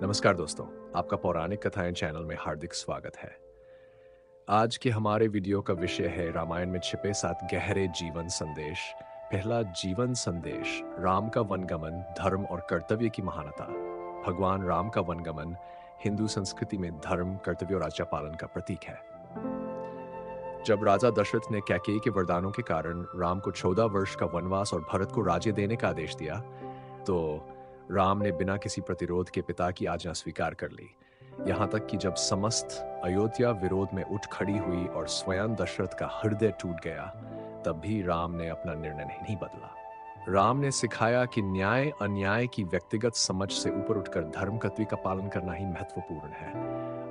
नमस्कार दोस्तों, आपका पौराणिक कथाएं चैनल में हार्दिक स्वागत है। आज के हमारे वीडियो का विषय है रामायण में छिपे 7 गहरे जीवन संदेश। पहला जीवन संदेश, राम का वनगमन, धर्म और कर्तव्य की महानता। भगवान राम का वनगमन हिंदू संस्कृति में धर्म, कर्तव्य और आज्ञा पालन का प्रतीक है। जब राजा दशरथ ने कैकेयी के वरदानों के कारण राम को 14 वर्ष का वनवास और भरत को राज्य देने का आदेश दिया, तो राम ने बिना किसी प्रतिरोध के पिता की आज्ञा स्वीकार कर ली। यहाँ तक कि जब समस्त अयोध्या विरोध में उठ खड़ी हुई और स्वयं दशरथ का हृदय टूट गया, तब भी राम ने अपना निर्णय नहीं बदला। राम ने सिखाया कि न्याय अन्याय की व्यक्तिगत समझ से ऊपर उठकर धर्म कर्तव्य का पालन करना ही महत्वपूर्ण है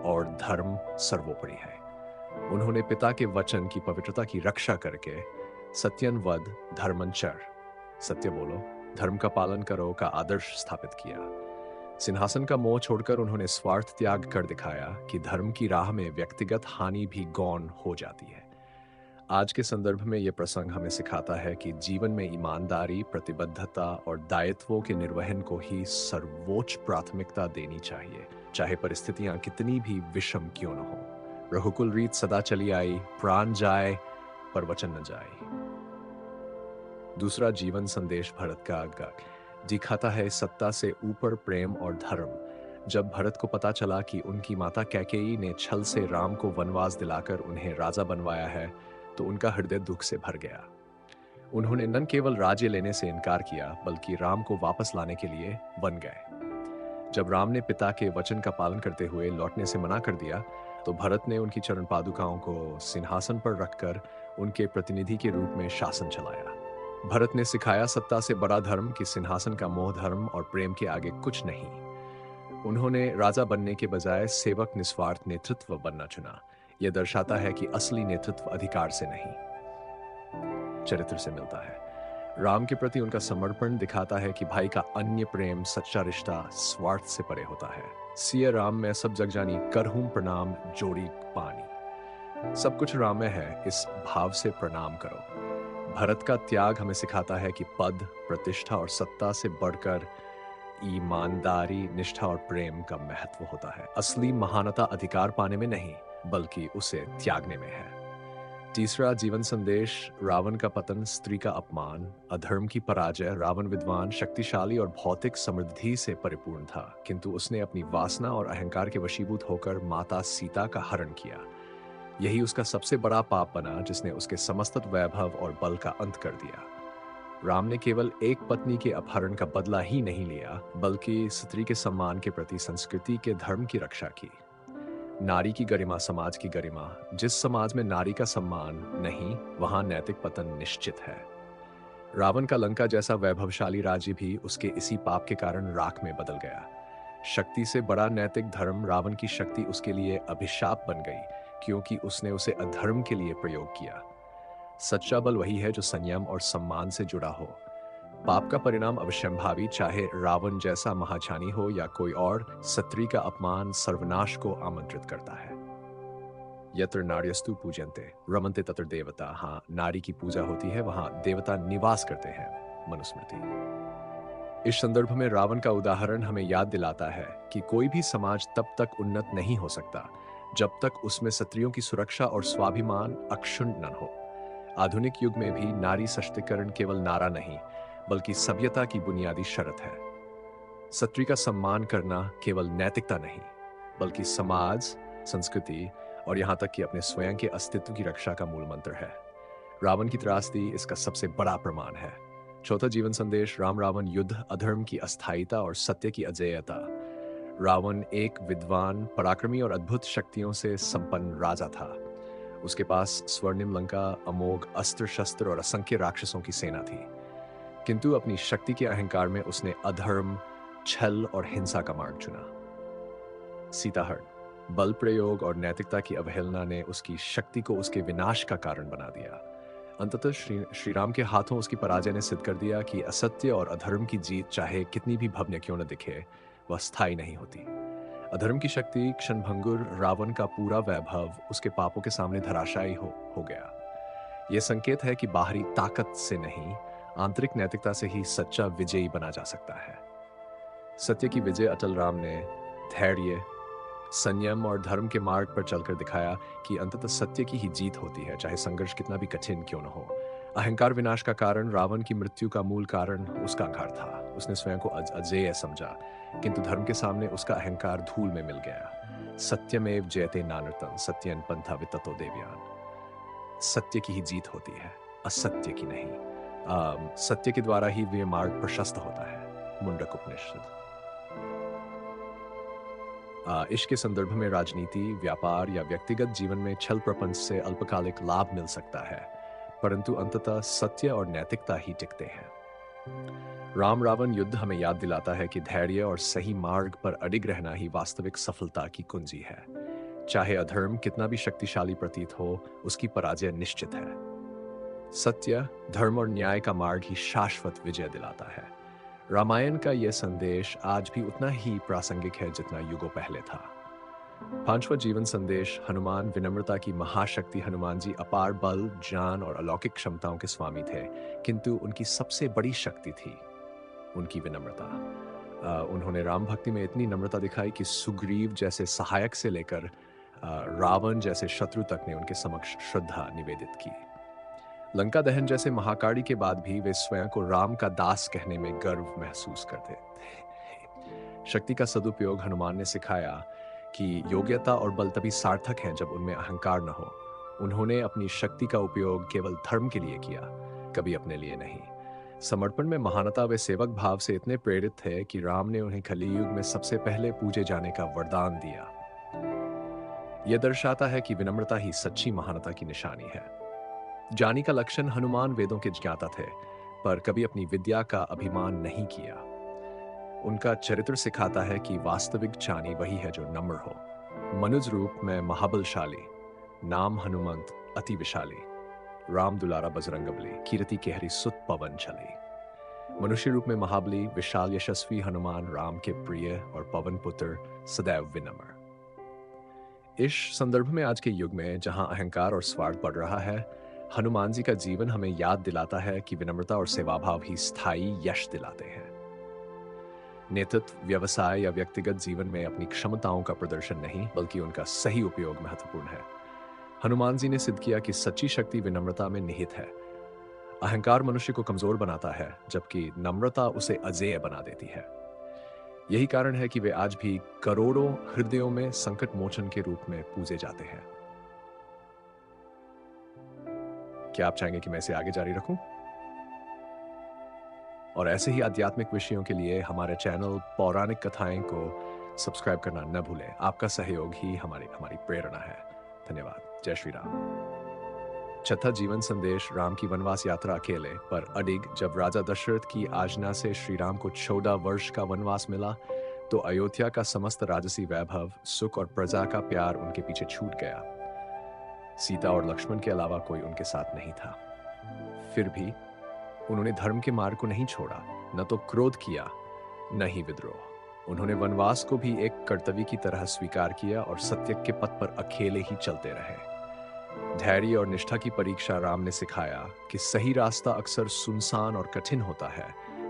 और धर्म सर्वोपरि है। उन्होंने पिता के वचन की पवित्रता की रक्षा करके सत्यन वद धर्मंचर, सत्य बोलो, धर्म का पालन करो का आदर्श स्थापित किया। सिंहासन का मोह छोड़कर उन्होंने स्वार्थ त्याग कर दिखाया कि धर्म की राह में व्यक्तिगत हानि भी गौण हो जाती है। आज के संदर्भ में यह प्रसंग हमें सिखाता है कि जीवन में ईमानदारी, प्रतिबद्धता और दायित्वों के निर्वहन को ही सर्वोच्च प्राथमिकता देनी चाहिए, चाहे परिस्थितियां कितनी भी विषम क्यों न हो। रघुकुल रीत सदा चली आई, प्राण जाए पर वचन न जाए। दूसरा जीवन संदेश भरत का दिखाता है सत्ता से ऊपर प्रेम और धर्म। जब भरत को पता चला कि उनकी माता कैकेयी ने छल से राम को वनवास दिलाकर उन्हें राजा बनवाया है, तो उनका हृदय दुख से भर गया। उन्होंने न केवल राज्य लेने से इनकार किया, बल्कि राम को वापस लाने के लिए वन गए। जब राम ने पिता के वचन का पालन करते हुए लौटने से मना कर दिया, तो भरत ने उनकी चरण पादुकाओं को सिंहासन पर रखकर उनके प्रतिनिधि के रूप में शासन चलाया। भरत ने सिखाया सत्ता से बड़ा धर्म कि सिंहासन का मोह धर्म और प्रेम के आगे कुछ नहीं। उन्होंने राजा बनने के बजाय सेवक निस्वार्थ नेतृत्व बनना चुना। यह दर्शाता है कि असली नेतृत्व अधिकार से नहीं, चरित्र से मिलता है। राम के प्रति उनका समर्पण दिखाता है कि भाई का अन्य प्रेम, सच्चा रिश्ता स्वार्थ से परे होता है। सिय राम में सब जग जानी, करहूं प्रणाम जोड़ी पानी। सब कुछ राम में है, इस भाव से प्रणाम करो। भरत का त्याग हमें सिखाता है कि पद, प्रतिष्ठा और सत्ता से बढ़कर ईमानदारी, निष्ठा और प्रेम का महत्व होता है। असली महानता अधिकार पाने में नहीं, बल्कि उसे त्यागने में है। तीसरा जीवन संदेश, रावण का पतन, स्त्री का अपमान, अधर्म की पराजय। रावण विद्वान, शक्तिशाली और भौतिक समृद्धि से परिपूर्ण था, किंतु उसने अपनी वासना और अहंकार के वशीभूत होकर माता सीता का हरण किया। यही उसका सबसे बड़ा पाप बना, जिसने उसके समस्त वैभव और बल का अंत कर दिया। राम ने केवल एक पत्नी के अपहरण का बदला ही नहीं लिया, बल्कि स्त्री के सम्मान के प्रति संस्कृति के धर्म की रक्षा की। नारी की गरिमा समाज की गरिमा। जिस समाज में नारी का सम्मान नहीं, वहां नैतिक पतन निश्चित है। रावण का लंका जैसा वैभवशाली राज्य भी उसके इसी पाप के कारण राख में बदल गया। शक्ति से बड़ा नैतिक धर्म, रावण की शक्ति उसके लिए अभिशाप बन गई, क्योंकि उसने उसे अधर्म के लिए प्रयोग किया। सच्चा बल वही है जो संयम और सम्मान से जुड़ा हो। पाप का परिणाम अवश्यंभावी, चाहे रावण जैसा महाज्ञानी हो या कोई और। स्त्री का अपमान सर्वनाश को आमंत्रित करता है। यत्र नार्यस्तु पूज्यन्ते रमन्ते तत्र देवता। हाँ, नारी की पूजा होती है, वहां देवता निवास करते हैं। मनुस्मृति। इस संदर्भ में रावण का उदाहरण हमें याद दिलाता है कि कोई भी समाज तब तक उन्नत नहीं हो सकता जब तक उसमें स्त्रियों की सुरक्षा और स्वाभिमान अक्षुण्ण न हो। आधुनिक युग में भी नारी सशक्तिकरण केवल नारा नहीं, बल्कि सभ्यता की बुनियादी शर्त है। स्त्री का सम्मान करना केवल नैतिकता नहीं, बल्कि समाज, संस्कृति और यहां तक कि अपने स्वयं के अस्तित्व की रक्षा का मूल मंत्र है। रावण की त्रासदी इसका सबसे बड़ा प्रमाण है। चौथा जीवन संदेश, राम रावण युद्ध, अधर्म की अस्थायीता और सत्य की अजेयता। रावण एक विद्वान, पराक्रमी और अद्भुत शक्तियों से संपन्न राजा था। उसके पास स्वर्णिम लंका, अमोघ अस्त्र शस्त्र और असंख्य राक्षसों की सेना थी। किंतु अपनी शक्ति के अहंकार में उसने अधर्म, छल और हिंसा का मार्ग चुना। सीताहरण, बल प्रयोग और नैतिकता की अवहेलना ने उसकी शक्ति को उसके विनाश का कारण बना दिया। अंततः श्री राम के हाथों उसकी पराजय ने सिद्ध कर दिया कि असत्य और अधर्म की जीत, चाहे कितनी भी भव्य क्यों न दिखे, वह स्थायी नहीं होती। अधर्म की शक्ति क्षणभंगुर, रावण का पूरा वैभव उसके पापों के सामने धराशायी हो गया। यह संकेत है कि बाहरी ताकत से नहीं, आंतरिक नैतिकता से ही सच्चा विजयी बना जा सकता है। सत्य की विजय अटल राम ने धैर्य, संयम और धर्म के मार्ग पर चलकर दिखाया कि अंततः सत्य की ही जीत होती है, चाहे संघर्ष कितना भी कठिन क्यों न हो। अहंकार विनाश का कारण, रावण की मृत्यु का मूल कारण उसका अहंकार था। उसने स्वयं को अजेय समझा, किंतु धर्म के सामने उसका अहंकार धूल में मिल गया। सत्यमेव जयते नानृतम सत्यन पंथा विततो देवयान। सत्य की ही जीत होती है, असत्य की नहीं। सत्य के द्वारा ही वे मार्ग प्रशस्त होता है। मुंडक उपनिषद। इश्क के संदर्भ में राजनीति, व्यापार या व्यक्तिगत जीवन में छल प्रपंच से अल्पकालिक लाभ मिल सकता है, परंतु अंततः सत्य और नैतिकता ही टिकते हैं। राम रावण युद्ध हमें याद दिलाता है कि धैर्य और सही मार्ग पर अडिग रहना ही वास्तविक सफलता की कुंजी है। चाहे अधर्म कितना भी शक्तिशाली प्रतीत हो, उसकी पराजय निश्चित है। सत्य, धर्म और न्याय का मार्ग ही शाश्वत विजय दिलाता है। रामायण का यह संदेश आज भी उतना ही प्रासंगिक है जितना युगों पहले था। पांचवा जीवन संदेश, हनुमान विनम्रता की महाशक्ति। हनुमान जी अपार बल, ज्ञान और अलौकिक क्षमताओं के स्वामी थे, किंतु उनकी सबसे बड़ी शक्ति थी उनकी विनम्रता। उन्होंने राम भक्ति में इतनी नम्रता दिखाई कि सुग्रीव जैसे सहायक से लेकर रावण जैसे शत्रु तक ने उनके समक्ष श्रद्धा निवेदित की। लंका दहन जैसे महाकाड़ी के बाद भी वे स्वयं को राम का दास कहने में गर्व महसूस करते थे। शक्ति का सदुपयोग, हनुमान ने सिखाया कि योग्यता और बल तभी सार्थक हैं जब उनमें अहंकार न हो। उन्होंने अपनी शक्ति का उपयोग केवल धर्म के लिए किया, कभी अपने लिए नहीं। समर्पण में महानता वे सेवक भाव से इतने प्रेरित थे कि राम ने उन्हें कलियुग में सबसे पहले पूजे जाने का वरदान दिया। यह दर्शाता है कि विनम्रता ही सच्ची महानता की निशानी है। ज्ञानी का लक्षण, हनुमान वेदों के ज्ञाता थे, पर कभी अपनी विद्या का अभिमान नहीं किया। उनका चरित्र सिखाता है कि वास्तविक ज्ञानी वही है जो नम्र हो। मनुज रूप में महाबलशाली, नाम हनुमंत अति विशाली। राम दुलारा बजरंगबली, कीर्ति केहरी सुत पवन चली। मनुष्य रूप में महाबली, विशाल यशस्वी हनुमान राम के प्रिय और पवन पुत्र सदैव विनम्र। इस संदर्भ में आज के युग में जहां अहंकार और स्वार्थ बढ़ रहा है, हनुमान जी का जीवन हमें याद दिलाता है कि विनम्रता और सेवाभाव ही स्थायी यश दिलाते हैं। नेतृत्व, व्यवसाय या व्यक्तिगत जीवन में अपनी क्षमताओं का प्रदर्शन नहीं, बल्कि उनका सही उपयोग महत्वपूर्ण है। हनुमान जी ने सिद्ध किया कि सच्ची शक्ति विनम्रता में निहित है। अहंकार मनुष्य को कमजोर बनाता है, जबकि नम्रता उसे अजेय बना देती है। यही कारण है कि वे आज भी करोड़ों हृदयों में संकट मोचन के रूप में पूजे जाते हैं। क्या आप चाहेंगे कि मैं इसे आगे जारी रखूं? और ऐसे ही आध्यात्मिक विषयों के लिए हमारे चैनल पौराणिक कथाएं को सब्सक्राइब करना न भूलें। आपका सहयोग ही हमारी प्रेरणा है। धन्यवाद। जय श्री राम। छठा जीवन संदेश, राम की वनवास यात्रा अकेले पर अडिग। जब राजा दशरथ की आज्ञा से श्री राम को 14 वर्ष का वनवास मिला, तो अयोध्या का समस्त राजसी वैभव, सुख और प्रजा का प्यार उनके पीछे छूट गया। सीता और लक्ष्मण के अलावा कोई उनके साथ नहीं था। फिर भी उन्होंने धर्म के मार्ग को नहीं छोड़ा, न तो क्रोध किया, न ही विद्रोह। उन्होंने वनवास को भी एक कर्तव्य की तरह स्वीकार किया और सत्य के पथ पर अकेले ही चलते रहे। धैर्य और निष्ठा की परीक्षा राम ने सिखाया कि सही रास्ता अक्सर सुनसान और कठिन होता है,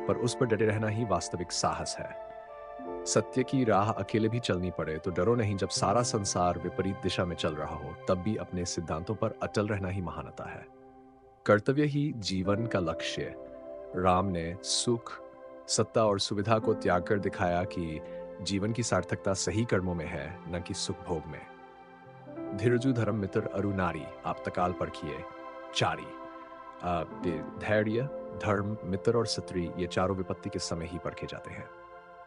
पर उस पर डटे रहना ही वास्तविक साहस है। सत्य की राह अकेले भी चलनी पड़े तो डरो नहीं। जब सारा संसार विपरीत दिशा में चल रहा हो, तब भी अपने सिद्धांतों पर अटल रहना ही महानता है। कर्तव्य ही जीवन का लक्ष्य। राम ने सुख, सत्ता और सुविधा को त्याग कर दिखाया कि जीवन की सार्थकता सही कर्मों में है, न कि सुख भोग में। धीरजु धर्म मित्र अरु नारी, आप तकाल परखिए चारी। धैर्य, धर्म, मित्र और स्त्री, ये चारों विपत्ति के समय ही परखे जाते हैं।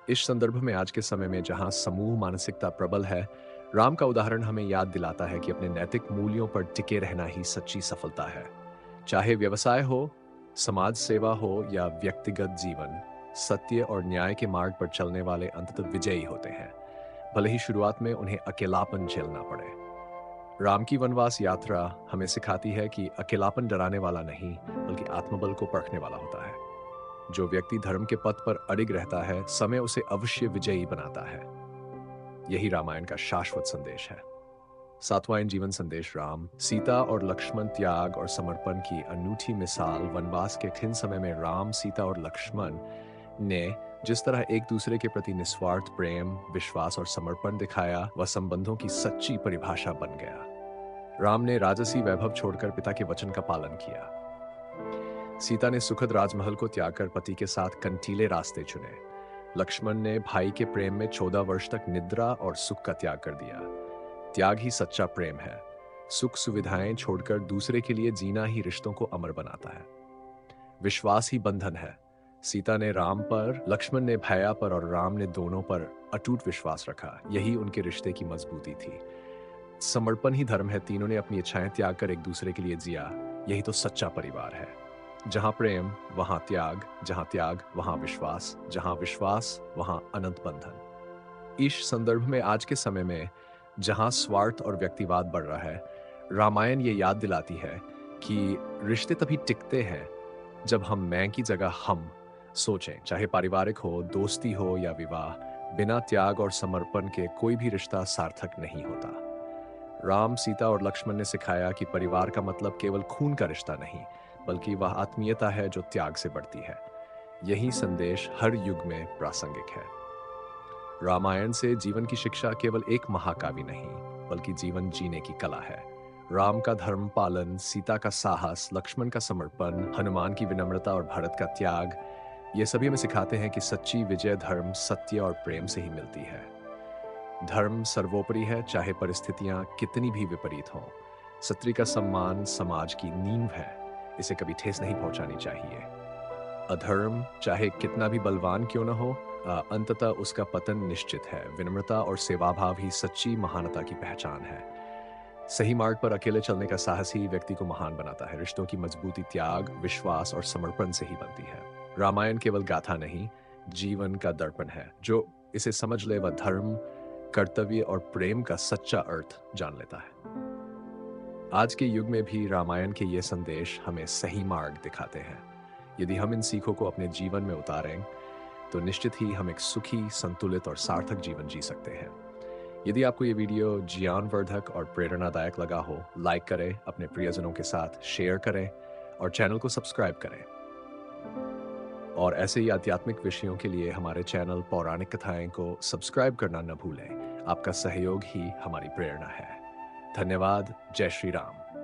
इस संदर्भ में आज के समय में जहां समूह मानसिकता प्रबल है, राम का उदाहरण हमें याद दिलाता है कि अपने नैतिक मूल्यों पर टिके रहना ही सच्ची सफलता है। चाहे व्यवसाय हो, समाज सेवा हो या व्यक्तिगत जीवन, सत्य और न्याय के मार्ग पर चलने वाले अंततः विजयी होते हैं, भले ही शुरुआत में उन्हें अकेलापन झेलना पड़े। राम की वनवास यात्रा हमें सिखाती है कि अकेलापन डराने वाला नहीं, बल्कि आत्मबल को परखने वाला होता है। जो व्यक्ति धर्म के पथ पर अडिग रहता है, समय उसे अवश्य विजयी बनाता है। यही रामायण का शाश्वत संदेश है। सातवां जीवन संदेश, राम, सीता और लक्ष्मण त्याग और समर्पण की अनूठी मिसाल। वनवास के कठिन समय में राम, सीता और लक्ष्मण ने जिस तरह एक दूसरे के प्रति निस्वार्थ प्रेम, विश्वास और समर्पण दिखाया, वह संबंधों की सच्ची परिभाषा बन गया। राम ने राजसी वैभव छोड़कर पिता के वचन का पालन किया। सीता ने सुखद राजमहल को त्याग कर पति के साथ कंटीले रास्ते चुने। लक्ष्मण ने भाई के प्रेम में 14 वर्ष तक निद्रा और सुख का त्याग कर दिया। त्याग ही सच्चा प्रेम है। सुख सुविधाएं छोड़कर दूसरे के लिए जीना ही रिश्तों को अमर बनाता है। विश्वास ही बंधन है। सीता ने राम पर, लक्ष्मण ने भैया पर और राम ने दोनों पर अटूट विश्वास रखा। यही उनके रिश्ते की मजबूती थी। समर्पण ही धर्म है। तीनों ने अपनी इच्छाएं त्याग कर एक दूसरे के लिए जिया। यही तो सच्चा परिवार है। जहां प्रेम वहां त्याग, जहां त्याग वहां विश्वास, जहां विश्वास वहां अनंत बंधन। इस संदर्भ में आज के समय में जहां स्वार्थ और व्यक्तिवाद बढ़ रहा है, रामायण ये याद दिलाती है कि रिश्ते तभी टिकते हैं जब हम मैं की जगह हम सोचें। चाहे पारिवारिक हो, दोस्ती हो या विवाह, बिना त्याग और समर्पण के कोई भी रिश्ता सार्थक नहीं होता। राम, सीता और लक्ष्मण ने सिखाया कि परिवार का मतलब केवल खून का रिश्ता नहीं, बल्कि वह आत्मीयता है जो त्याग से बढ़ती है। यही संदेश हर युग में प्रासंगिक है। रामायण से जीवन की शिक्षा केवल एक महाकाव्य नहीं, बल्कि जीवन जीने की कला है। राम का धर्म पालन, सीता का साहस, लक्ष्मण का समर्पण, हनुमान की विनम्रता और भरत का त्याग, ये सभी हमें सिखाते हैं कि सच्ची विजय धर्म, सत्य और प्रेम से ही मिलती है। धर्म सर्वोपरि है, चाहे परिस्थितियां कितनी भी विपरीत हों। स्त्री का सम्मान समाज की नींव है, इसे कभी ठेस नहीं पहुंचानी चाहिए। अधर्म चाहे कितना भी बलवान क्यों न हो, अंततः उसका पतन निश्चित है। विनम्रता और सेवाभाव ही सच्ची महानता की पहचान है। सही मार्ग पर अकेले चलने का साहस ही व्यक्ति को महान बनाता है। रिश्तों की मजबूती त्याग, विश्वास और समर्पण से ही बनती है। रामायण केवल गाथा नहीं, जीवन का दर्पण है। जो इसे समझ ले वह धर्म, कर्तव्य और प्रेम का सच्चा अर्थ जान लेता है। आज के युग में भी रामायण के ये संदेश हमें सही मार्ग दिखाते हैं। यदि हम इन सीखों को अपने जीवन में उतारें, तो निश्चित ही हम एक सुखी, संतुलित और सार्थक जीवन जी सकते हैं। यदि आपको ये वीडियो ज्ञानवर्धक और प्रेरणादायक लगा हो, लाइक करें, अपने प्रियजनों के साथ शेयर करें और चैनल को सब्सक्राइब करें। और ऐसे ही आध्यात्मिक विषयों के लिए हमारे चैनल पौराणिक कथाएं को सब्सक्राइब करना न भूलें। आपका सहयोग ही हमारी प्रेरणा है। धन्यवाद। जय श्री राम।